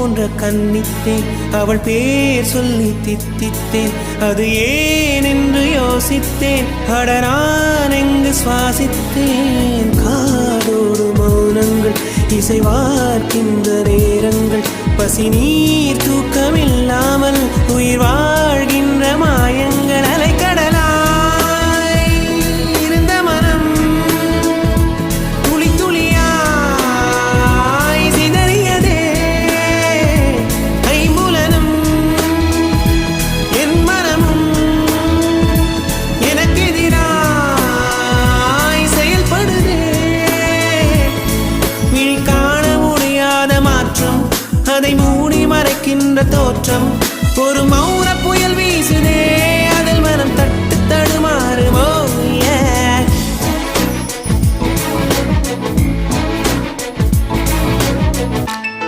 போன்ற கன்னித்தேன் அவள் பேர் சொல்லி தித்தித்தேன் அது ஏன் என்று யோசித்தேன் அட நான் எங்கு சுவாசித்தேன் காதோடு மௌனங்கள் இசைவார்க்கின்ற நேரங்கள் பசி நீர் தூக்கமில்லாமல் உயிர் வாழ்கின்ற மாயங்கள் அலைக்கடலாய் இருந்த மனம் துளி துளியாய் சிதறியதே ஐம்புலனும் என் மனமும் எனக்கெதிராய் செயல்படுதே விழி காண முடியாத மாற்றம் அதை மூடி மறைக்கின்ற தோற்றம் ஒரு மௌன புயல் வீசுதே அதில் மனம் தட்டு தடுமாறுமோ